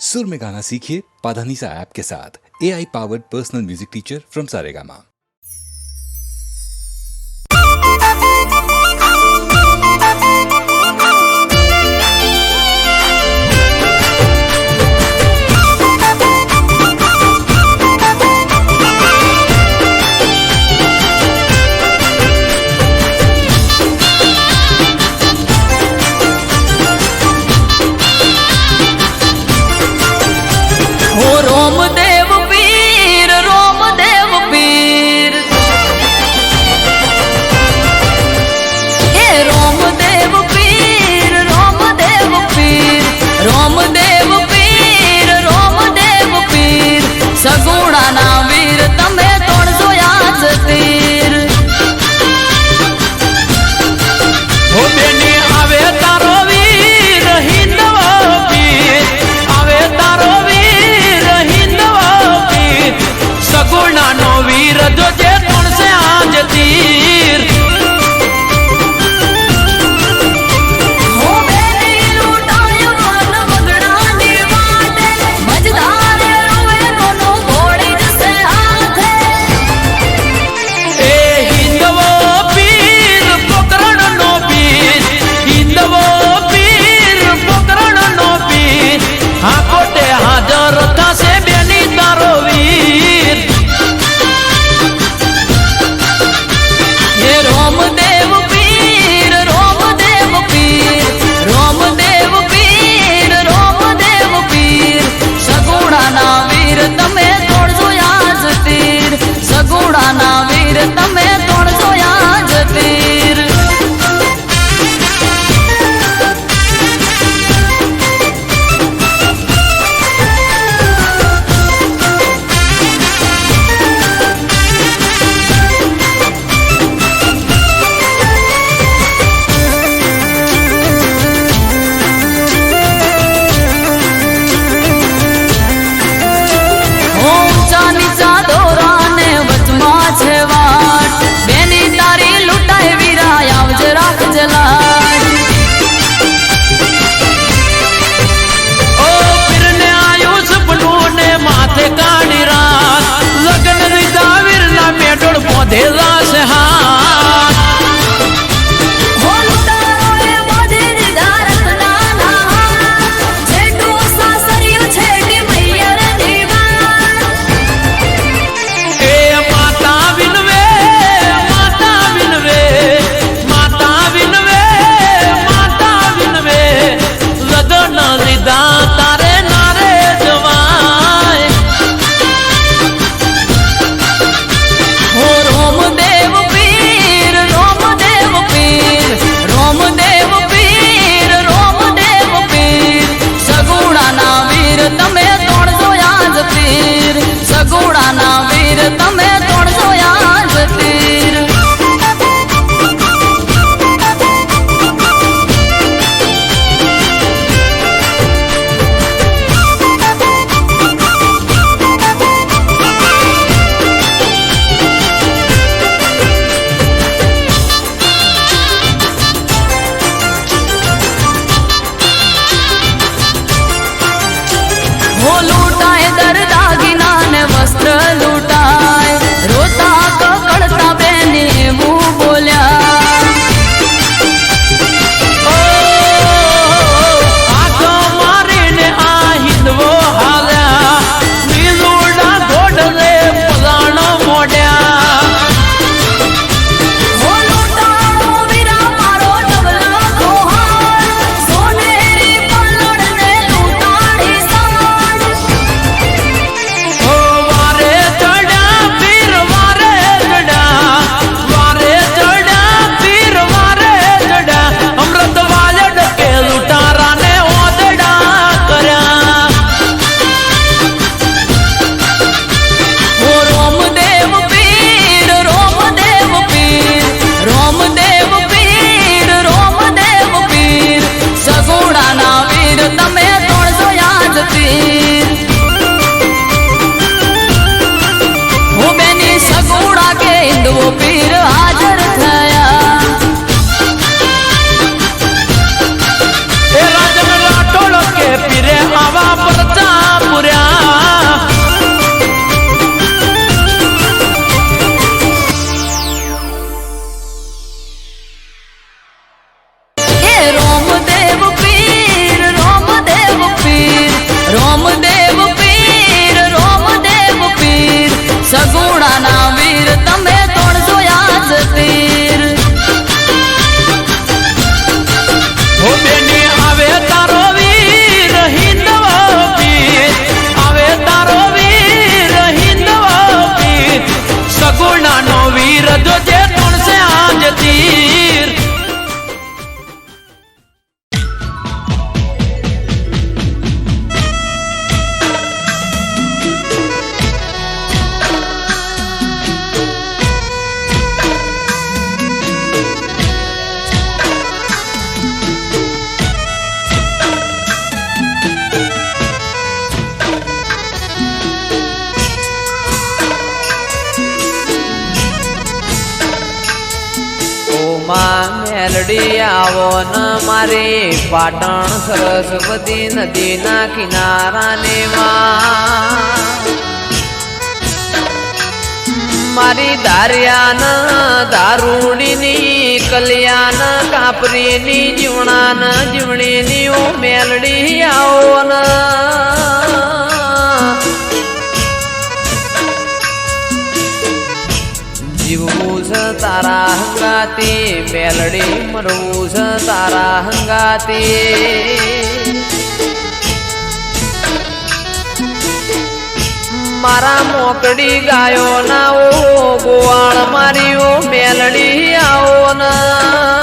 सुर में गाना सीखिए पाधानीसा ऐप के साथ। AI powered personal music teacher from Saregama. Ramdev Pir हे रोमदेव पीर सगुणा ना वीर तमे तोड़जो याद तीर हो बेनी आवे तारो वीर हिंदवा पीर आवे तारो वीर हिंदवा पीर सगुणा नो वीर जो जे तोड़ से आज तीर हो बेनी लूटायो मन मगड़ानी वाटे मजदार रोवे दोनों घोड़ी जैसे हाथे ए हिंदवा पीर पकड़न नो पीर हिंदवा पीर पकड़न नो पीर हाँ कोटे हाजर था से बेनी तारो वीर हे रोमदेव पीर सगुणा ना वीर तमे तोड़जो याद तीर सगुणा ना वीर तमे तोड़जो याद तीर ऊंचा नीचा दोरा ने वचमा छे वाट बेनी तारी लुटाए वीरा आवज राख जलाट ओ फिरने आयो सपनों ने माथे काढ़ी रात लगन रीता वीरना मेडोड़ पौधे रास हाथ हो लुटारो ए बाधे निधारत नाना छेटू सासरियो छेटी मैयर दीवार ए माता विनवे माता विनवे माता विनवे माता विनवे लगन रीता तारे नारे जवाय हो रोमदेव पीर सगुणा ना वीर तमे तोड़जो याद तीर सगुणा ना वीर तमे तोड़जो याद तीर हो लूटाए दर दागिना ने वस्त्र लूटाए रोता ककड़ता बेनी मुंह बोल्या ओ आगो मारीने आ हिंदवो हाल्या नीलूड़ा घोड़ले पलाण मोड्या हो लूटाओ वीरा मारो डबला कोहार सोनेरी पल्लड़ ने लूटाड़ी साड़ ओ वारे चढ़ा મેલડી આવો ન મારી પાટણ સરસ્વતી નદીના કિનારાને મારી દારિયાન દારૂડીની કલ્યાણ કાપરીની જીવણાન જીવણીની ઓ મેલડી આવો ન જીવવું છે તારા હંગાતી મેલડી મરવું છે તારા હંગાતી મારા મોકડી ગાયો ના ઓ ગોવાળ મારી ઓ મેલડી આવો ના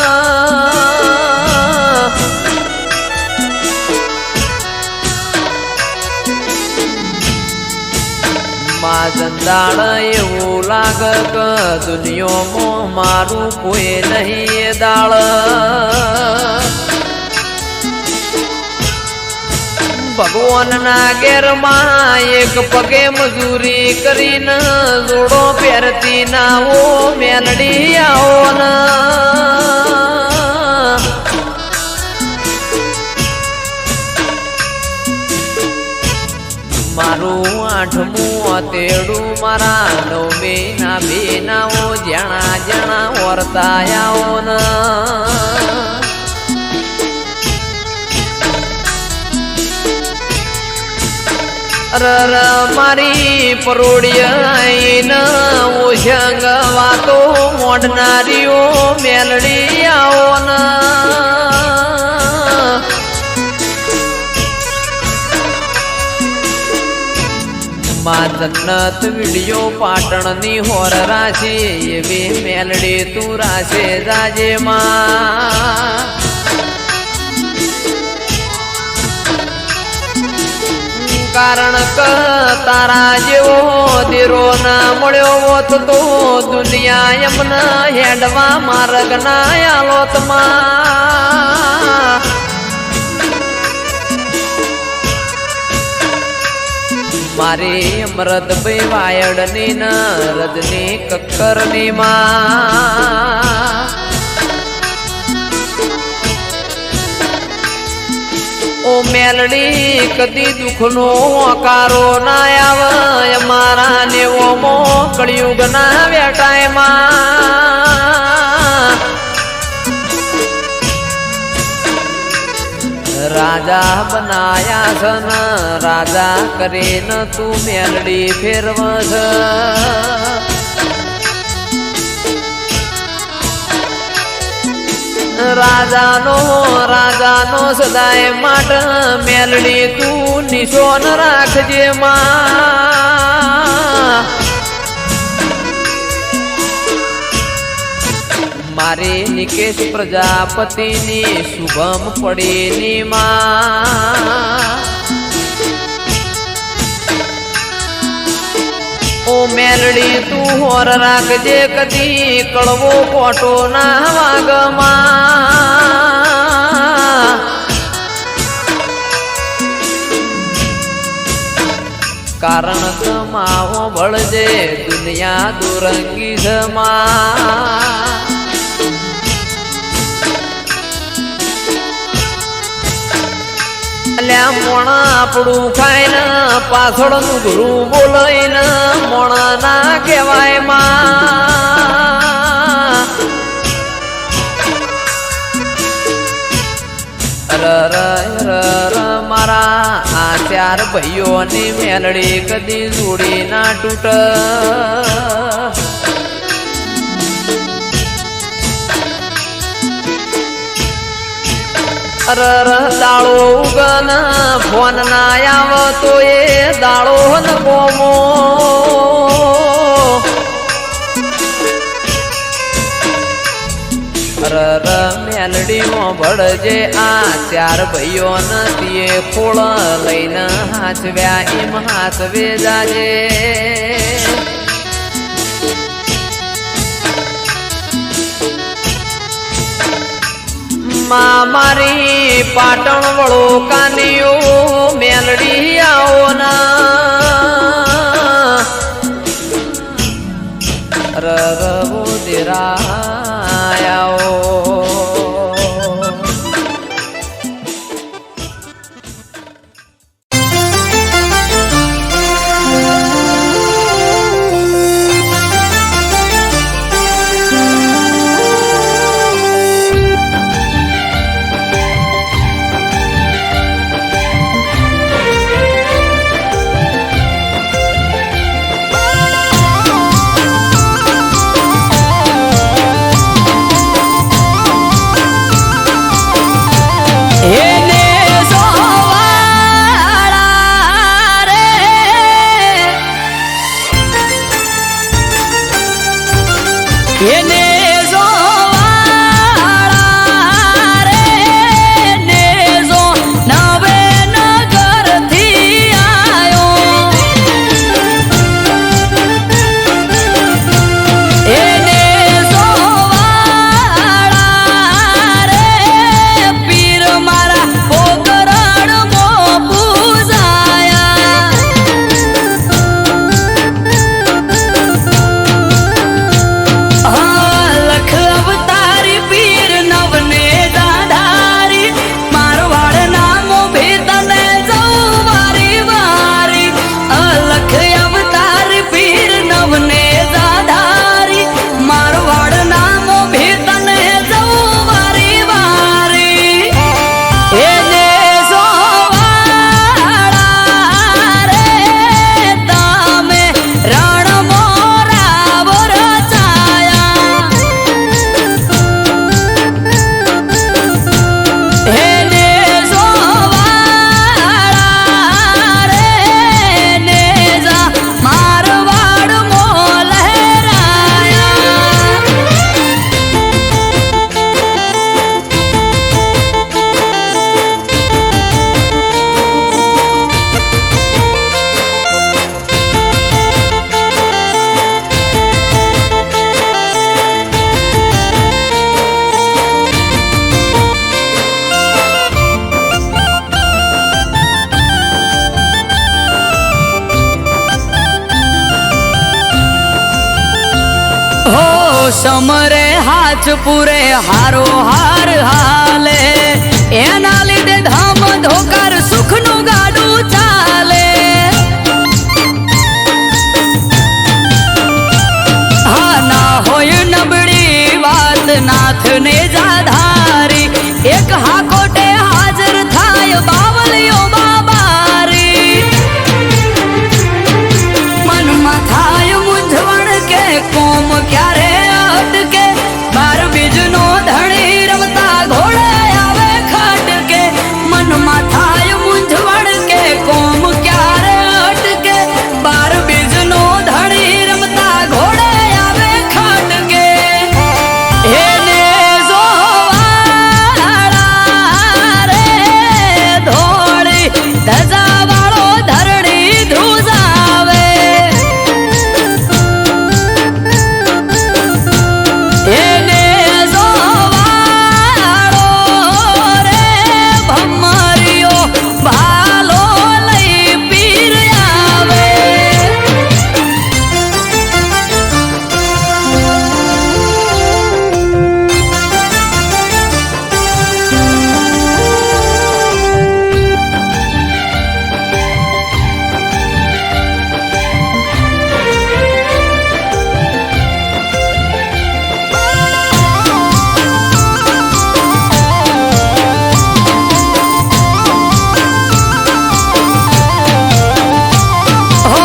જંદાળ એવું લાગ કે દુનિયામાં મારું કોઈ નહીં દાળ ભગવાનના ઘેરમાં એક પગે મજૂરી કરીને જોડો પહેરતી ના ઓ મેલડી આવો ના મારું આઠમું તેડું મારા નવમે ના બેનાઓ જણા જણા વર્તાયાઓ ન મારી પરોડિયા ઓશંગ વાતો મોડનારીઓ મેલડી આવો ના માં જન્નત વિડિયો પાટણની હોર રાશી એવી મેલડી તું રાશે જાજે માં કારણ કે તારા જેવો દીરો ના મળ્યો હોત તો દુનિયા એમના હેડવા માર્ગ ના આલોતમાં મારી અમૃત ભાઈ વાયડની ન રજની કક્કરની માં ઓ મેલડી કદી દુઃખનો હોકારો ના આવે મારા નેવો મો કળિયુગ ના વેટાયમાં રાજા બનાયા છન રાજા કરીને તું મેલડી ફેરવસ રાજાનો સદાય માટ મેલડી તું નિશોન રાખજે માં મારી નિકેશ પ્રજાપતિની શુભમ પડીની માં ઓ મેલડી તું હોર રાખજે કદી કળવો ખોટો ના વાગમાં કારણ કમાવો બળજે દુનિયા દુરંગી જમા મોણા આપણું ખાઈને પાછળનું ગુરુ બોલાઈને મોણા ના કહેવાય માં મારા આ ચાર ભાઈઓની મેલડી કદી જોડી ના તૂટ દાળો ઉગન ફોન ના આવતો એ દાળો ન કોમો મેલડીમાં ભળજે આ ચાર ભાઈઓ નથી ખોળ લઈને હાચવ્યા એમ હાચવે જાજે મારી પાટણ વળો કાનીઓ મેલડી આવો ના રવો દેરાયાઓ સમરે હાથ પૂરે હારો હાર હાલે એના લીધે ધામ ધોકાર સુખનું ગાડું ચાલે હા ના હોય નબળી વાત નાથને જાધારી એક હાકોટે હાજર થાય બાવલીઓ બાબારી મનમાં થાય મૂંઝવણ કે કોમ ક્યારે અટકે બાર બીજનો ધણી રમતા ઘોડે આવે ખટકે મનમાં થાય મૂંઝવણ કે કોમ ક્યારે અટકે બાર બીજનો ધણી રમતા ઘોડે આવે ખટકે એને જોવાળા રે ધોળી ધજા વાળો ધરણી ધ્રુજાવે એને જોવાળો રે ભમરિયો ભાલો લઈ પીર આવે હો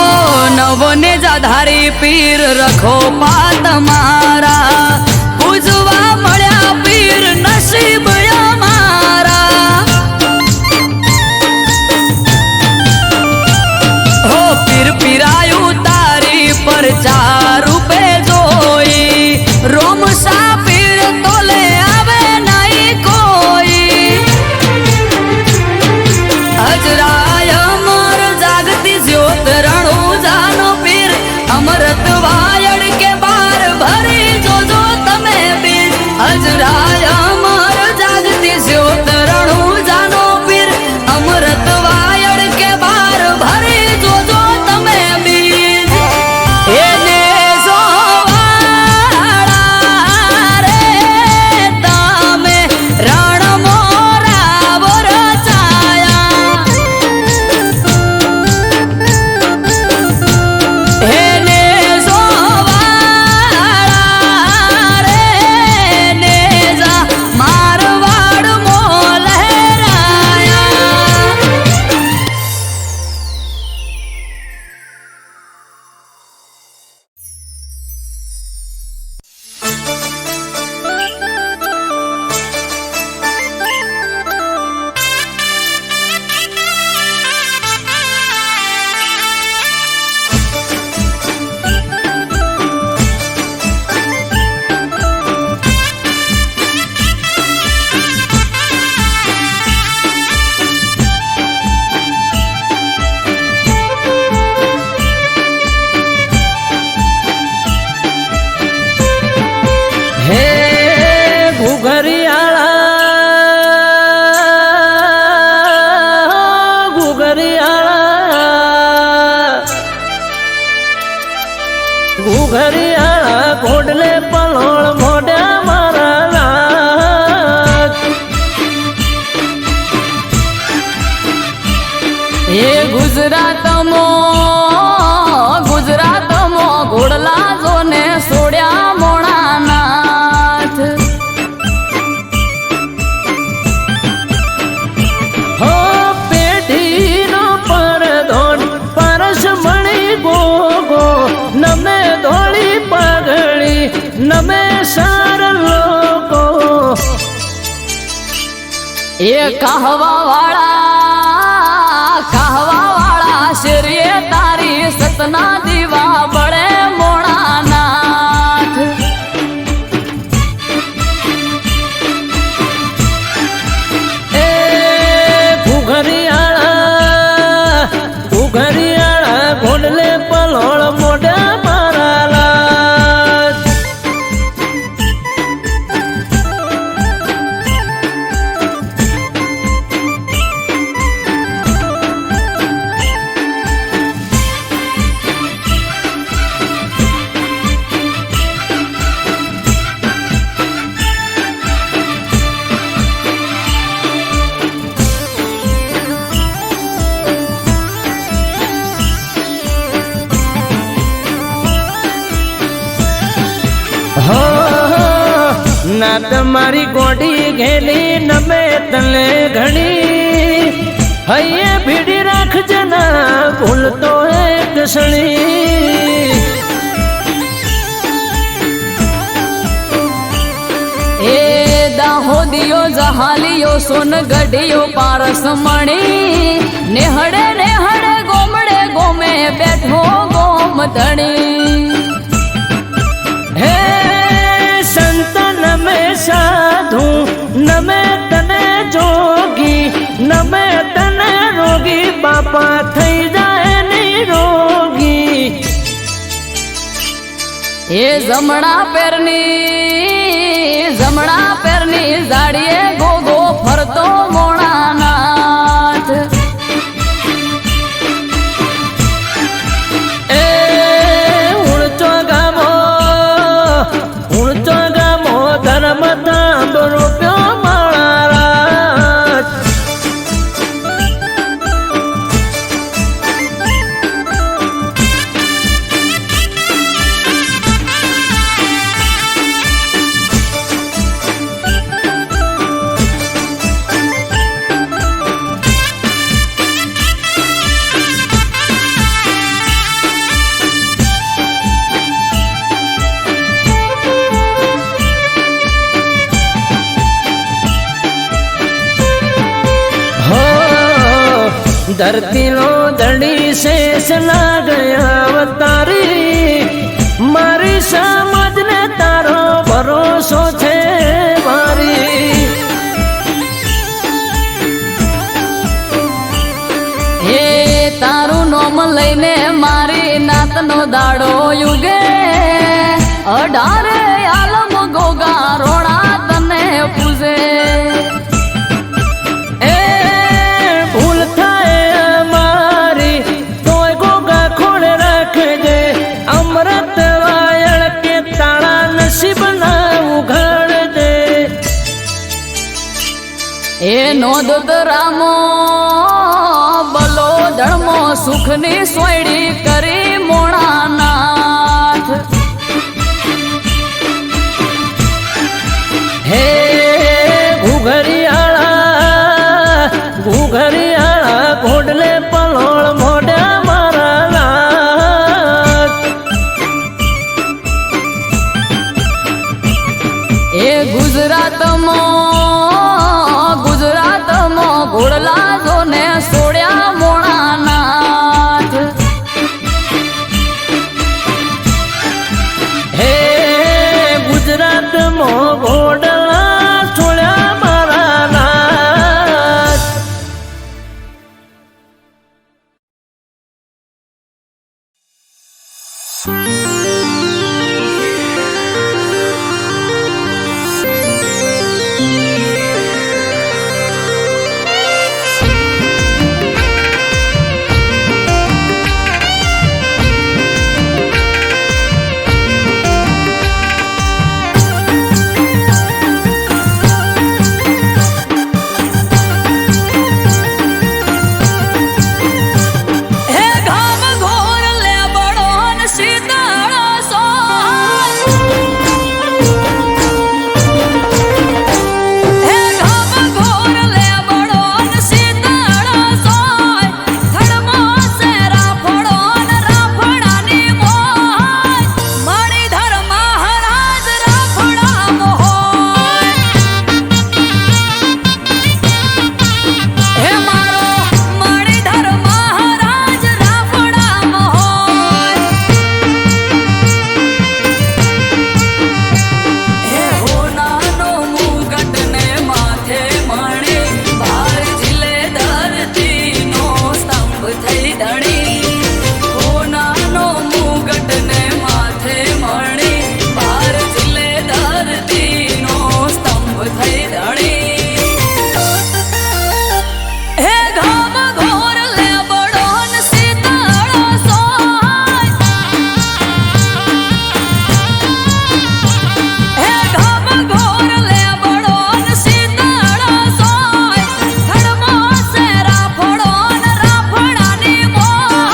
નવને જાધારી પીર રખો પા તમારા પૂજવા મળ્યા પીર નસીબ અમારા હો પીર પીરાયું તારી પર ચાર રૂપે જોઈ રોમ સા પીર તોલે આવે નહીં કોઈ હજરાય અમર જાગતી જ્યોત રણુજાનો પીર અમરત વાયડ કે બાર ભરી જોજો તમે પીર હજરાય અમર જાગતી જ્યોત રણુજાનો પીર અમરત વાયડ કે બાર ભરી જોજો તમે પીર એને જોવાળા રે તમે રણ મોરા વરસાયા એને જોવાળા રે નેજા મારવાડ મો લહેરાયા હે ઘુઘરિયાળા ઘુઘરિયાળા ઘોડલે પલોળ મોઢા મારા નાથ એ ગુજરાતમાં ઘોડલા જોને સોડ્યા મોણા નાથ હો પેઢીનો પરધોન પરસ મણી ગોગો નમે ધોળી પગડી નમે સાર લોકો એ કહવા વાળા શેરીએ તારી સતના દીવા બળે મોણા નાથ એ ઘુઘરિયાળા ઘોડલે પલોળ મોઢા મારા લાથ ના તમારી ગોડી ઘેલી નમે તને ઘણી હૈયે ભીડી રાખજે ના ભૂલતો એક ક્ષણી એ દાહોદિયો જહાલિયો સોનગઢિયો પારસ મણી નેહડે નેહડે ગોમડે ગોમે બેઠો ગોમ ધણી હે સંત નમે સાધુ નમે તને જોગી નમે તને રોગી બાપા થઈ જાય નિરોગી એ જમણા પેરની જાડીએ ગોગો ફરતો મોણાનાથ એ ઉણચો ગામો ધર્મ તાંબ રૂપ્યો માળા धरती नो धड़ी शेष ना गया अवतारी मारी समझ ने तारो भरोसो थे मारी એ તારું નોમ લઈને મારી નાતનો દાડો યુગે 18 આલમ ગોગા રોણા તને પૂજે ए भूल थाए मारी तोय गोगा खोड़े रख दे अमृत वायल के ताड़ा नसीब ना उघड़ दे એ નોંધ રામો બલો ધર્મો સુખની સોયડી કરી મોણાનાથ हे घुघरियाला घोडले पलोळ मोड्या माराला એ ગુજરાતમાં ઘોડલા જોને સોડ્યા મોણાનાથ हे गुजरात मो घोडला छोळ्या माराला હે ઘામ ઘોર લે બળોન સીતાળો સોય હે ઘામ ઘોર લે બળોન સીતાળો સોય થડમો સેરા ફળોન રાફડાની મોય મણિધર મહારાજ રાફડા મોય હે મારો મણિધર મહારાજ રાફડા મોય હે હોનાનો મુગટ ને માથે મણે બાર જિલ્લે ધરતીનો સ્તંભ થઈ ધણી હોનાનો મુગટ ને માથે મણે બાર જિલ્લે ધરતીનો સ્તંભ થઈ ધણી હે ઘામ ઘોર લે બળોન સીતાળો સોય હે ઘામ ઘોર લે બળોન સીતાળો સોય થડમો સેરા ફળોન રાફડાની મોય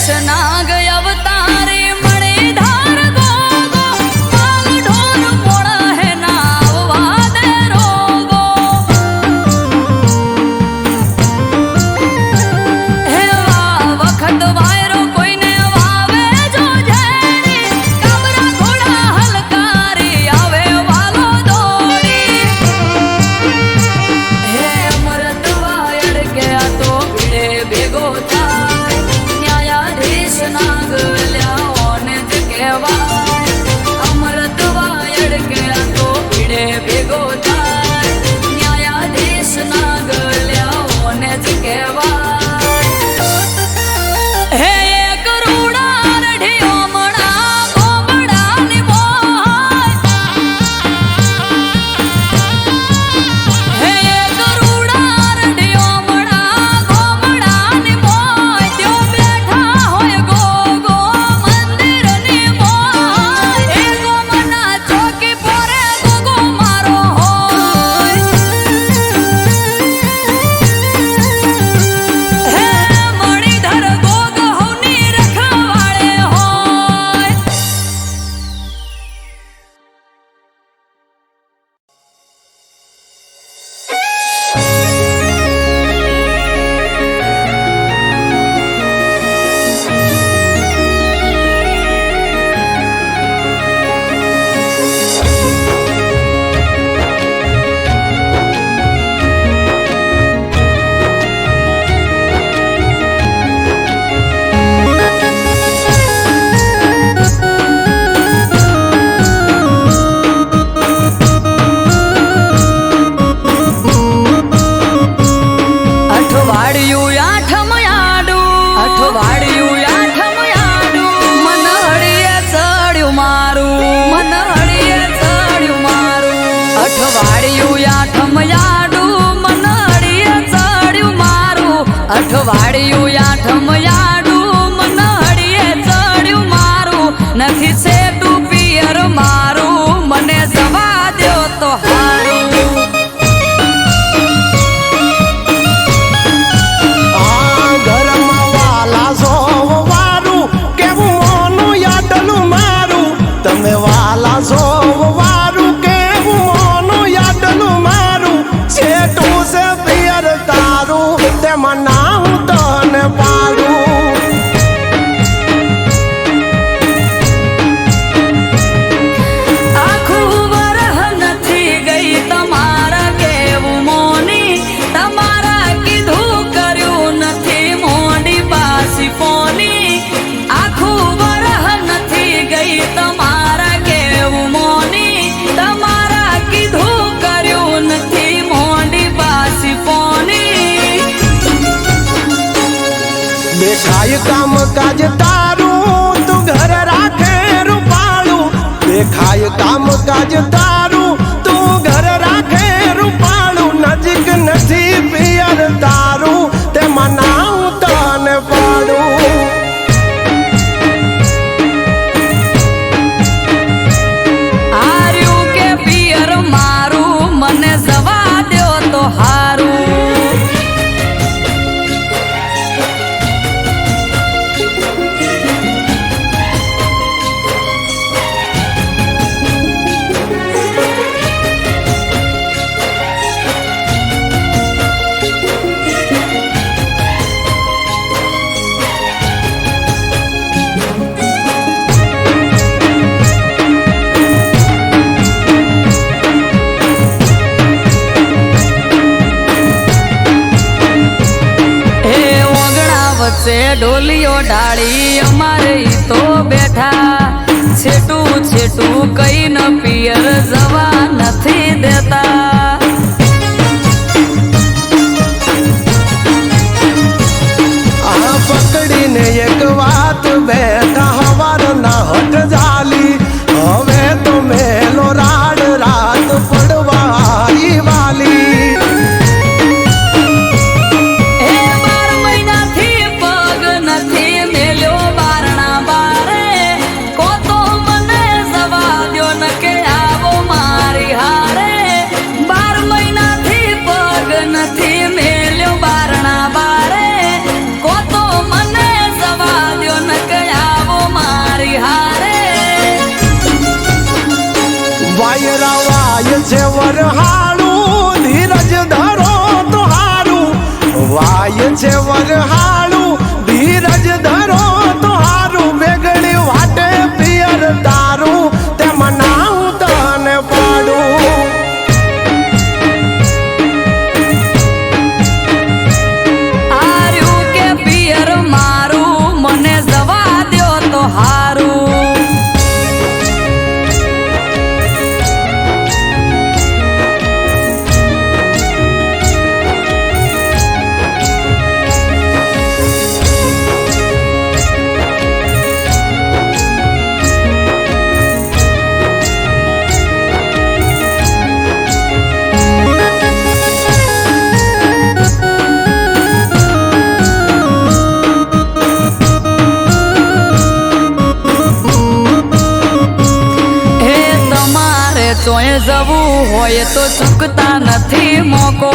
શેષનાગ અવતારી મણિધાર ગોગો માલ ઢોર મોણ હે નાવવા દે રોગો હે વખત વાયરો કોઈને વાવે જો ઝેરી કાબરા ઘોડા હલકારી આવે વાલો દોડી હે અમરત વાયડ કે આ તો ભીડે ભેગો થાય ન્યાયાધીશ નાગ લ્યાઓને જ કહેવાય અમરત વાયડ કે આ તો ભીડે ભેગો થાય ન્યાયાધીશ નાગ લ્યાઓને જ કહેવાય હે એક રૂડા રઢિયો મણા ગોમડાની મોય હે એક રૂડા રઢિયો મણા ગોમડાની મોય ત્યો બેઠા હોય ગોગો મંદિરની મોય એ ગોમના ચોકી પોરે ગોગો મારો હોય હે મણિધર ગોગ હવની રખવાળે હોય અઠવાડિયું આઠમ આડું અઠવાડિયું આઠમ આડું મન હળીએ ચડ્યું મારું મન હળીએ ચડ્યું મારું અઠવાડિયું આઠમ આડું મન હળીએ ચડ્યું મારું અઠવાડિયું આઠમ આડું મન હળીએ ચડ્યું મારું નથી સેટું પિયર મારું મને જવા દ્યો તો હારું આ ઘરમાં વાલા સોવારું કેવું મોનું યાદલું મારું તમે વાલા સોવારું કેવું મોનું યાદલું મારું છેટું છે પિયર તારું તેમાં ના હું તને પાડું આખું વરહ નથી ગઈ તમારા કેવું મોની તમારા કીધું કર્યું નથી મોડી પાસી પોની આખું વરહ નથી ગઈ તમારા કેવું મોની તમારા કીધું કર્યું નથી મોડી પાસી પોની દેખાય કામ કાજ તારું તું ઘર રાખે રૂપાળું દેખાય કામ કાજ તારું તું ઘર રાખે રૂપાળું નજીક નથી પિયર તારું તેમાં ના હું તને પાડું આર્યું કે પિયર મારું મને જવા દ્યો તો હારું વચ્ચે ઢોલીઓ ડાળી અમારે ઈ તો બેઠા છેટું છેટું કઈ ન પિયર જવા નથી દેતા આ પકડીને એક વાત બેઠા હવાર ના હટ જાલી હવે તો મેલો રાડ રાત પડવા આવી વાલી હે 12 મહિનાથી પગ નથી મેલ્યો બારણા બારે કો તો મને જવા દ્યો ન કે આવો મારી હારે 12 મહિનાથી પગ નથી મેલ્યો બારણા બારે કો તો મને જવા દ્યો મારી હારે વાયરા વાય છે વરહાળું ધીરજ ધરો તો હારું વાય છે વરહાળું ધીરજ ધરો તો હારું બેગડી વાટે પિયર તારું તે મનાવું તને પાડું આર્યું કે પિયર મારું મને જવા દ્યો તો હારું તોય જવું હોય તો ચૂકતા નથી મોકો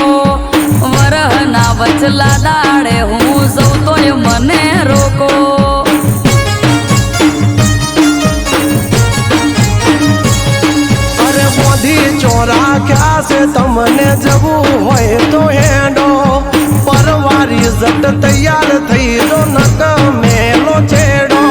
વરહના વચલા દાડે હું જઉં તોય મને રોકો અરે મોદી ચોરા ક્યાં છે તમને જવું હોય તો હેડો પરવારી જટ તૈયાર થઈ જો નક મેલો છેડો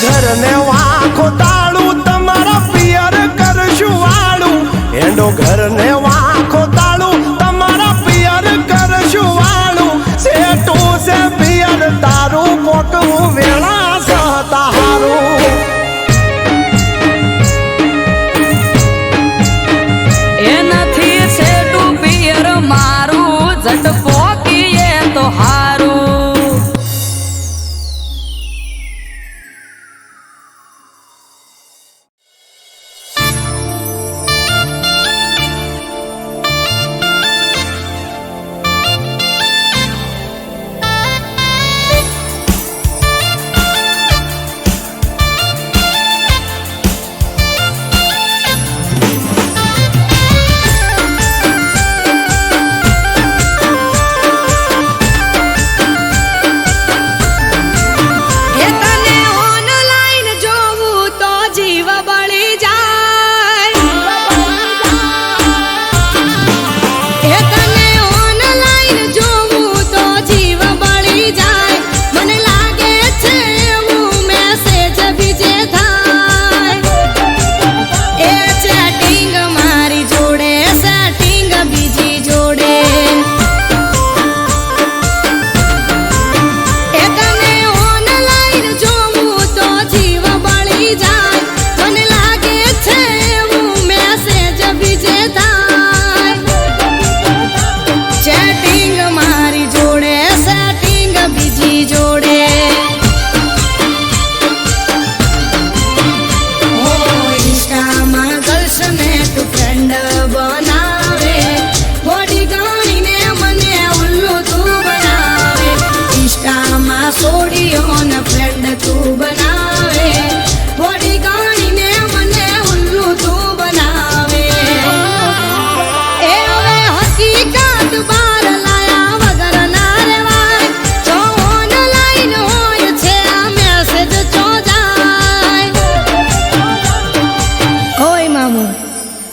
ઘરને વાંખો તાળું તમારા પિયર કરશું વાળું એંડો ઘરને વાંખો તાળું તમારા પિયર કરશું વાળું સેટું છે પિયર તારું પોકવું વેળા સહતા હારું એ નથી સેટું પિયર મારું જટ પોકીએ તો હારું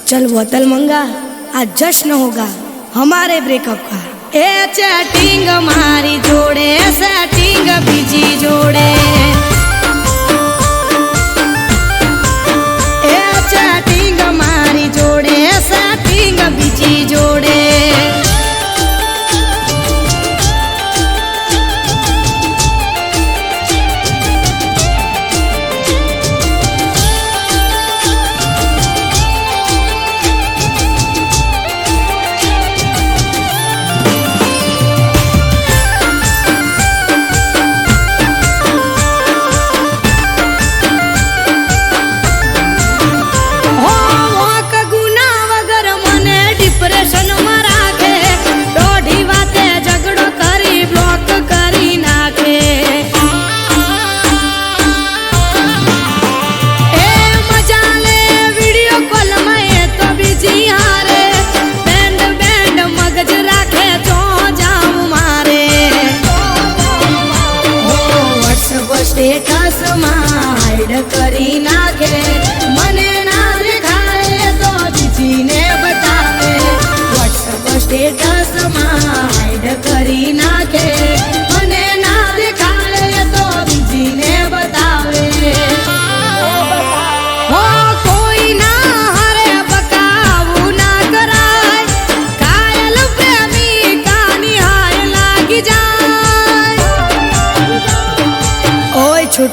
चल बोतल मंगा आज जश्न होगा हमारे ब्रेकअप का ए चैटिंग मारी जोड़े सेटिंग बीजी जोड़े ए चैटिंग मारी जोड़े सेटिंग बीजी जोड़े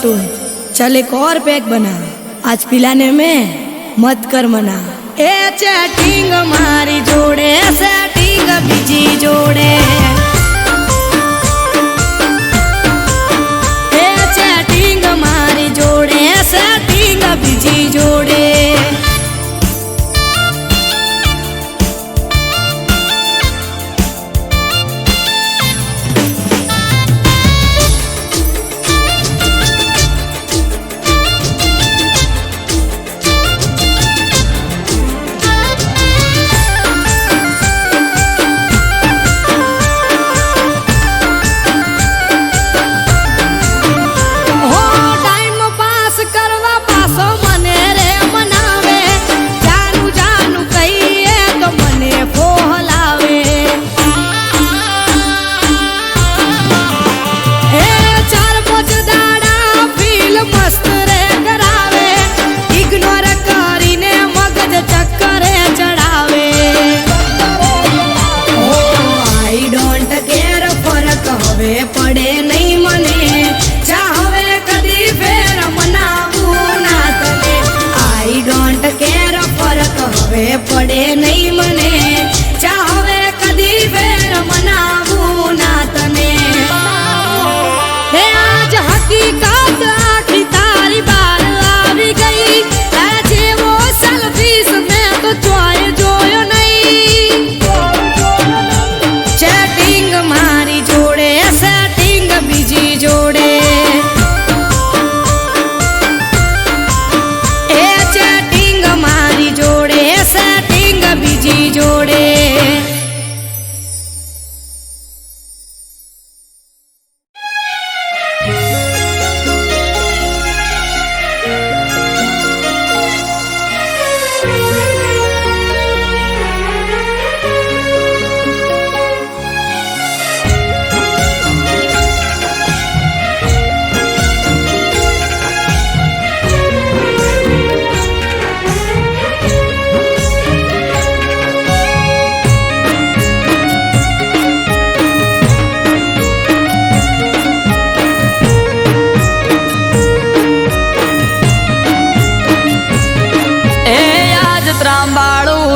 छोटू, चल एक और पैक बना, आज पिलाने में मत कर मना। ए चैटिंग मारी जोड़े सेटिंग बीजी जोड़े, ए चैटिंग मारी जोड़े सेटिंग बीजी जोड़े। પડે નહીં મને ચાહવે કદી ફેર મનાવું ના તને, હે આજ હકીકત આખી તારી બાર આવી ગઈ, તારા જેવો સેલ્ફીસ મેં તો જોયો નહીં। ચેટિંગ મારી જોડે સેટિંગ બીજી જોડે, એ ચેટિંગ મારી જોડે સેટિંગ બીજી જોડે।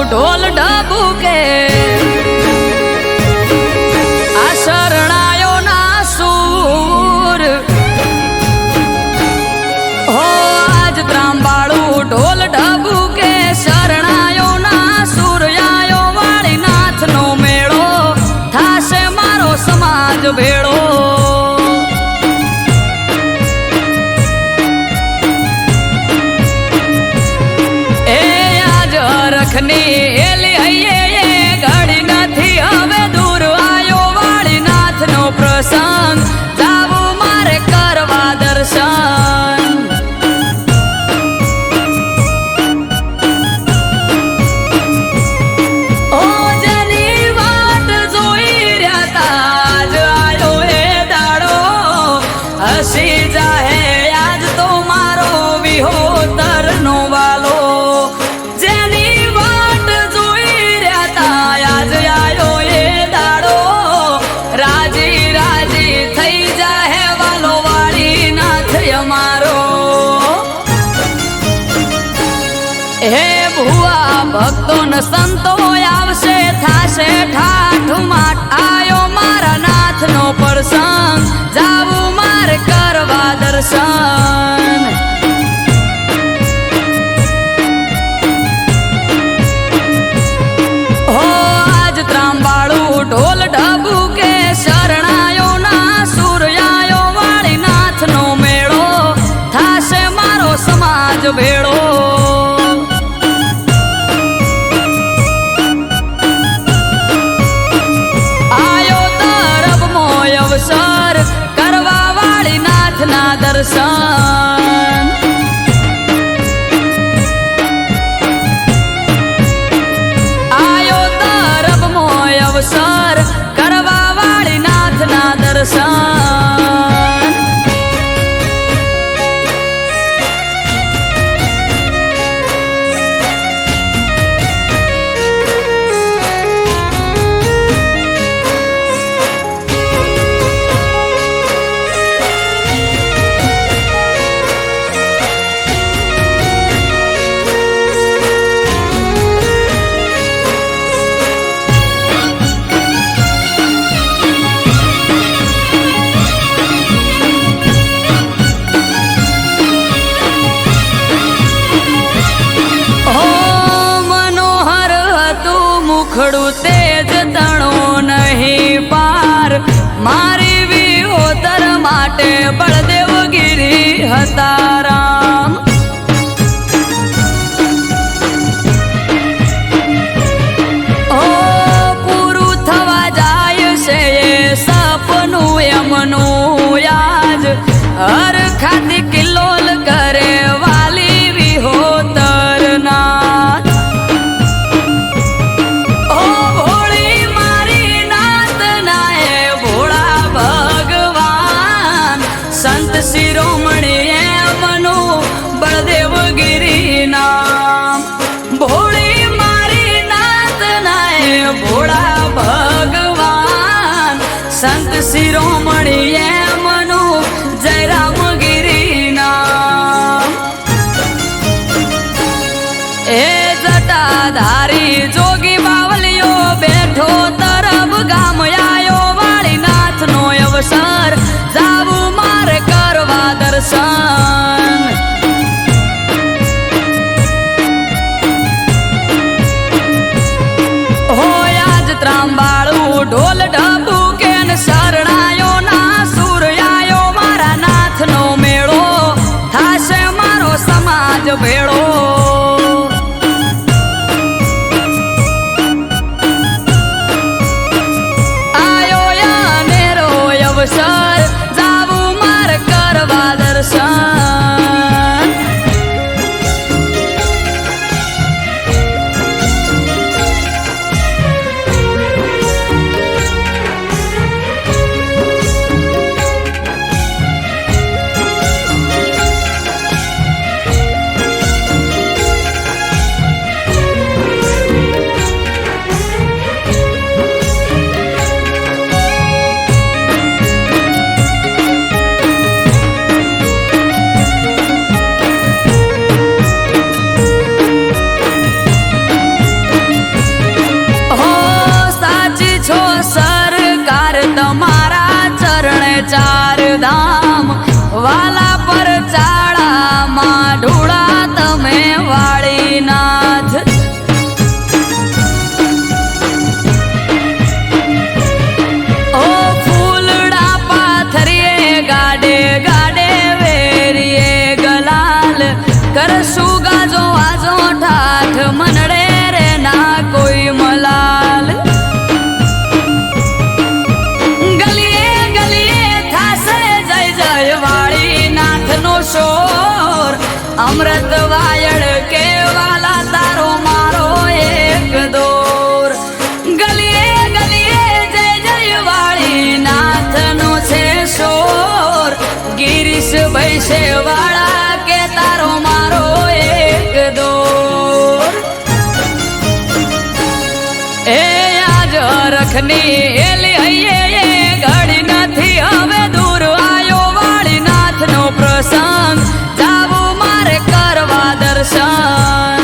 ઢોલ ડબુ કે આ શરણાયો ના સૂર, હો આજ ત્રાંબાળું ઢોલ ડબુ કે શરણાયો ના સૂર, આયો વાળી નાથ નો મેળો થાશે મારો સમાજ ભેળો। હેલી હૈયે ઘડી નથી હવે દૂર, આયો વાળી નાથ નો પ્રસંગ જાવું મારે કરવા દર્શન। ઓ જેની વાટ જોઈ રહ્યા તા આજ આયો એ દાડો, હસી જાહે આજ તો મારો વિહોતર નો વાલો। હે ભુવા ભક્તો ન સંતો આવશે થાશે ઠાઠ માઠ, આયો મારા નાથ નો પ્રસંગ જાવું મારે કરવા દર્શન। હો આજ ત્રાંબાળું ઢોલ ડબુ કે શરણાયો ના સૂર, આયો વાળી નાથ નો મેળો થાશે મારો સમાજ ભેળો। કરવા વાળી નાથ ના દર્શન, સુખડું તેજ તણો નહીં પાર મારી વિહોતર માટે બળદેવગીરી હતા રામ. ઓ પૂરું થવા જાય છે એ સપનું એમનું યાદ હર ખાતી કિલ્લોલ કરે વાલી વિહોતર નાથ. ઓ ભોળી મારી નાત નાય ભોળા ભગવાન સંત શિરોમણી એમનું બળદેવગીરી નામ. ભોળી મારી નાત નાય ભોળા ભગવાન સંત શિરોમણી એમનું જયરામગીરી નામ. એ જટાધારી જોગી બાવલિયો બેઠો તરફ ગામ આયો વાળીનાથનો અવસર જાવું મારે કરવા દર્શન. હોય આજ ત્રાંબાળું ઢોલ ઢબુ કેન શરણાયો ના સૂર્યાયો મારા નાથનો મેળો થાશે મારો સમાજ ભેળો. આયો યાનેરો અવસર જાવું મારે કરવા દર્શન. હો સાચી છો સરકાર તમારા ચરણે ચાર ધામ વાલા પર ચાળામાં ઢોળા તમે વાળીનાથ. ઓ ફૂલડા પાથરીએ ગાડે ગાડે વેરીએ ગલાલ કરશું ગાજો વાજો ઠાઠ મનડે રે ના કોઈ મલાલ. ગલીએ ગલીએ થાશે જય જય વાળીનાથનો શોર અમૃત વાયડ કેવાલા તારો મારો એક દોર. ગલીએ ગલીએ જય જય વાળીનાથનો છે શોર ગિરીશ ભૈસે વાળા કે તારો મારો એક દોર. એ આજ રખની હેલી હૈયે એ ઘડી નથી હવે દૂર આયો વાળીનાથનો પ્રસંગ જાવું મારે કરવા દર્શન.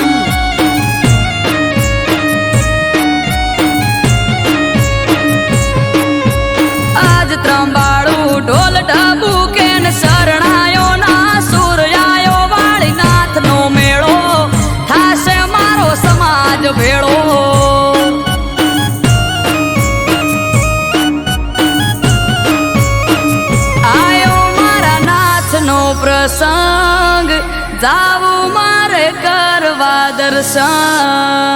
આજ ત્રંબાળું ઢોલ ઢબુ કેન શરણાયો ના સૂર્યાયો વાળીનાથનો મેળો થાશે મારો સમાજ ભેળો. આયો મારા નાથનો પ્રસંગ જાવું મારે કરવા દર્શન.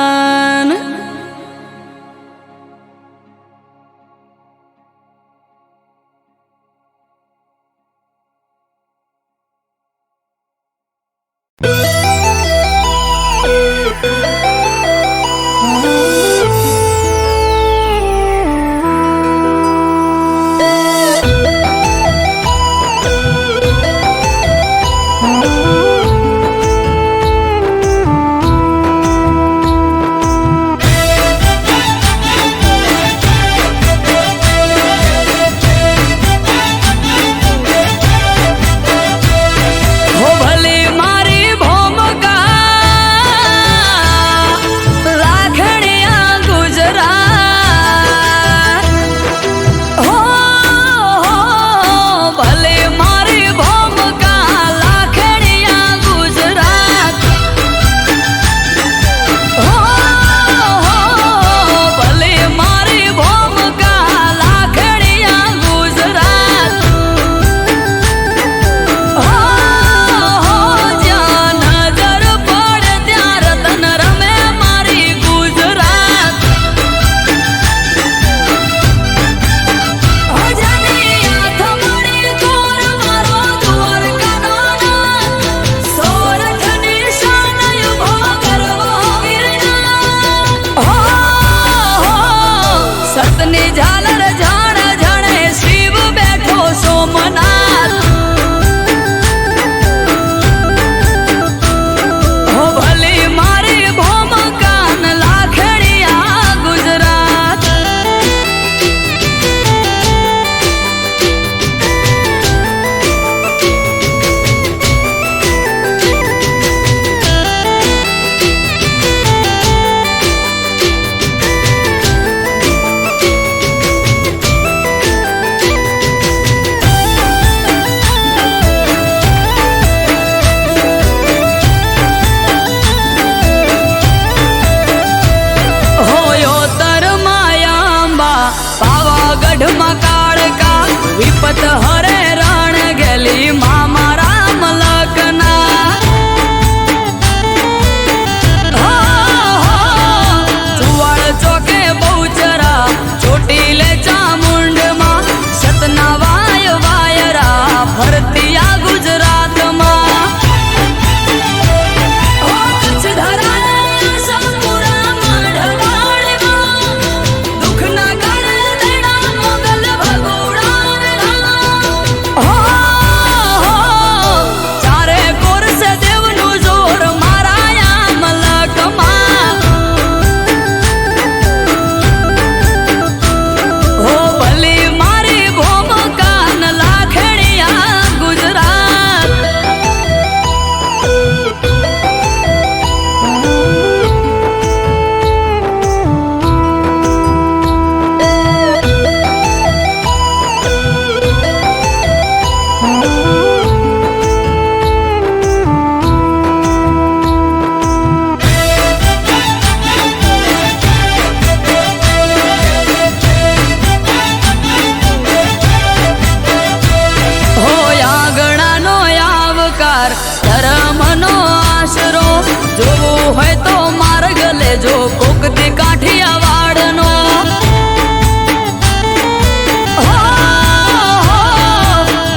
જો કોકતી કાઠિયાવાડનો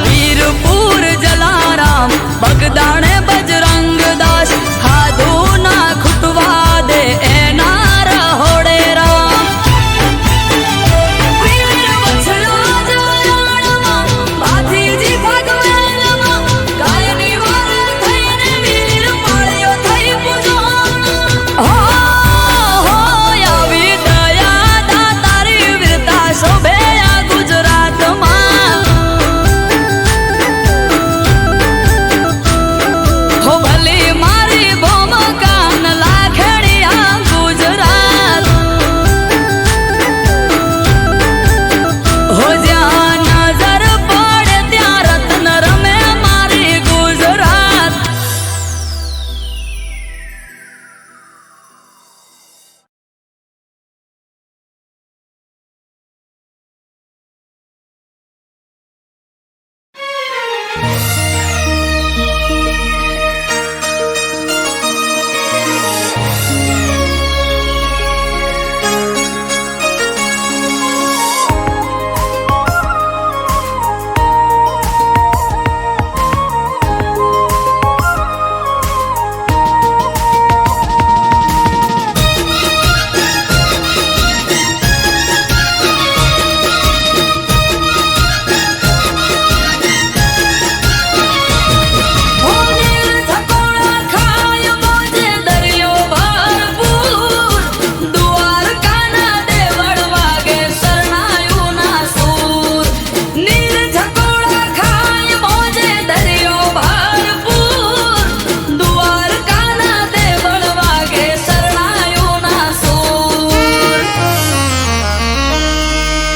વીરપુર જલારામ બગદાણે બજરંગ દાસ ખાધું ના ખૂટવા દે એના રહોડે રામ વીર વછલા જલારામ ભાતીજી ભગવાનમાં કાયની વાર થઈને વીર પાળ્યો થઈ પૂજવાણ આવી દયા દાતારી વીરતા શોભે આ ગુજરાતમાં હો ભલી મારી ભૂમકાન લાખેડી આ ગુજરાત હો જ્યાં નજર પડે ત્યાં રત્ન રમે મારી ગુજરાત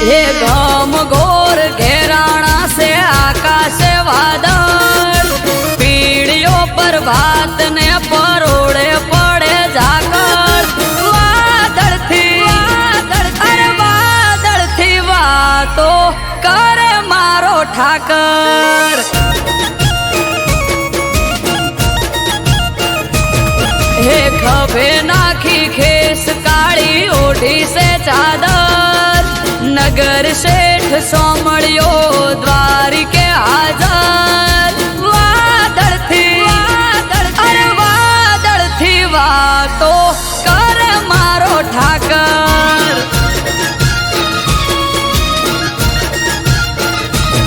ये गम घोर घेराना से आकाश वादळ पीड़ियों पर भात ने परोड़े पड़े जाकर वादळ थी अरे वादळ थी वातो करे मारो ठाकर हे खभे नाखी खेस काली ओढ़ी से चादर नगर शेठ सोमड़ियो द्वारिके हाजर वादळ थी अरे वादळ थी वातो कर मारो ठाकर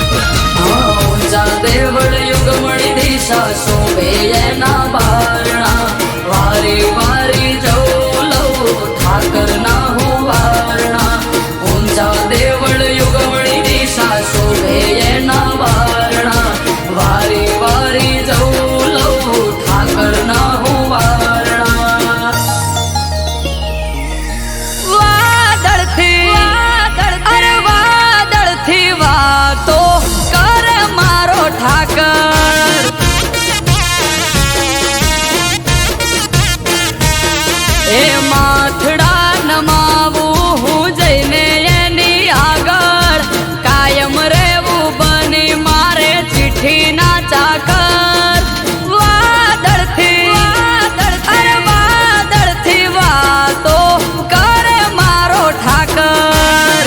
ऊंचा देवळ युगमणी दिशा शोभे ना बारणा वारी वारी जाऊ लव ठाकर ना हो वारणा ऊंचा देवळ युगमणी दिशा शोभे ना वारणा वारी वारी जाऊ लव ठाकर ना हो वारणा वादळ थी अरे वादळ थी वातो कर मारो ठाकर ए माथड़ा नमाવું હું જઈને એની આગળ કાયમ રહેવું બની મારે ચિઠ્ઠીના ચાકર વાદળથી અરે વાદળથી વાતો કરે મારો ઠાકર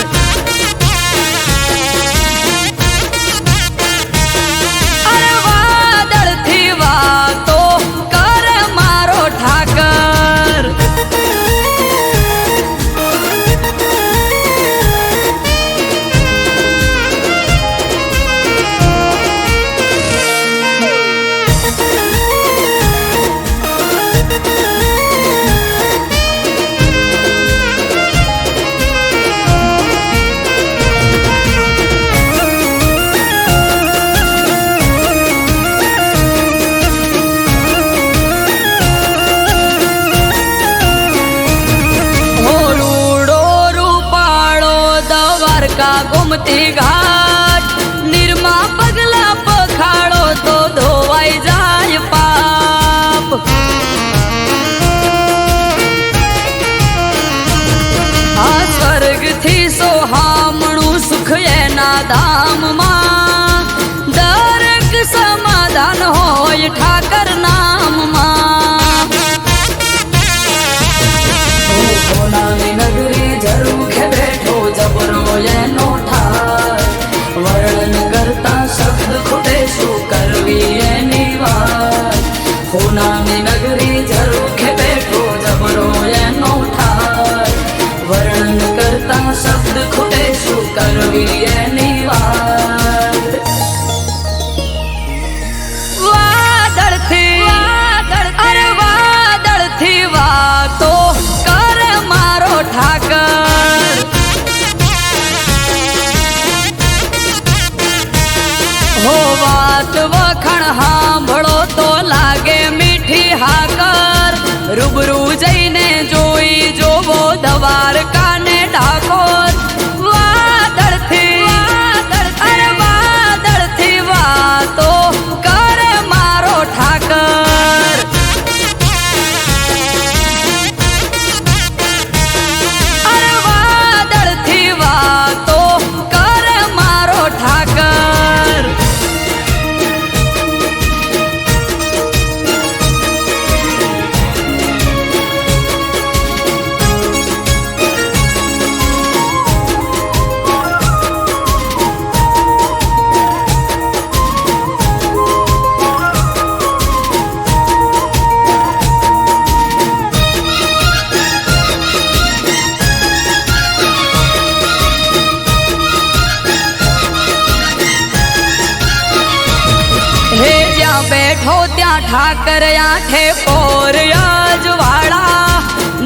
અરે વાદળથી વાતો કરે મારો ઠાકર દ્વારકા ગોમતી ઘાટ નિર્મા પગલા પખાડો તો ધોવાઈ જાય પાપ આ સ્વર્ગથી સોહામણું સુખ એના ધામમાં દરેક સમાધાન હોય ઠાકર નામમાં એનો ઠાર વર્ણન કરતા શબ્દ ખૂટે શું કરવી એની વાત પૂનાની નગરી ઝરૂખે બેઠો જબરો એનો ઠાર વર્ણન કરતા શબ્દ ખૂટે શું કરવી એની વાત વાદળથી વાતો કરે મારો ઠાકર હો વાત વખણ સાંભળો તો લાગે મીઠી હાકર રૂબરૂ જઈને જોઈ જોવો દ્વારકા ને ડાકોર વાદળથી વાતો કરે મારો ઠાકર વાદળથી વાતો કરે મારો ઠાકર હે જ્યાં બેઠો ત્યાં ઠાકર આઠે પોર અજવાળા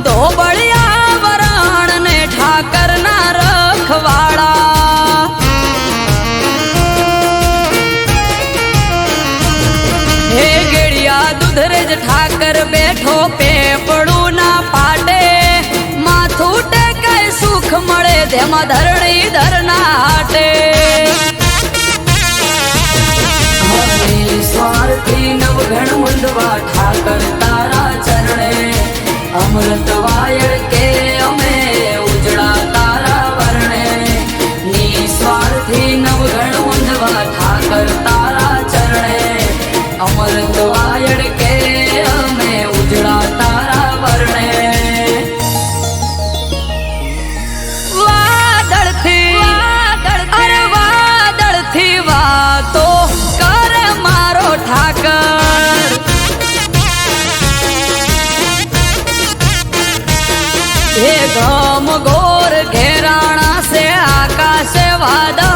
ધોબળિયા વરણ ને ઠાકર ના રખવાળા હે ગેડિયા દુધરેજ ઠાકર બેઠો પેપડું ના પાટે માથું ટેકાય સુખ મળે તેમાં ધરણી ધરના હાટે સ્વાર્થી નવઘણ મુંડવા ઠાકર તારા ચરણે અમૃત વાયળ કે અમે ઉજળા તારા વર્ણે નિસ્વાર્થી નવઘણ મુંડવા ઠાકર તારા ચરણે અમૃત વાયળ કે અમે ઉજળા તારા વર્ણે વાદળથી વાતો કરે મારો ઠાકર હે ગમ ગોર ઘેરાણા સે આકાશે વાદળ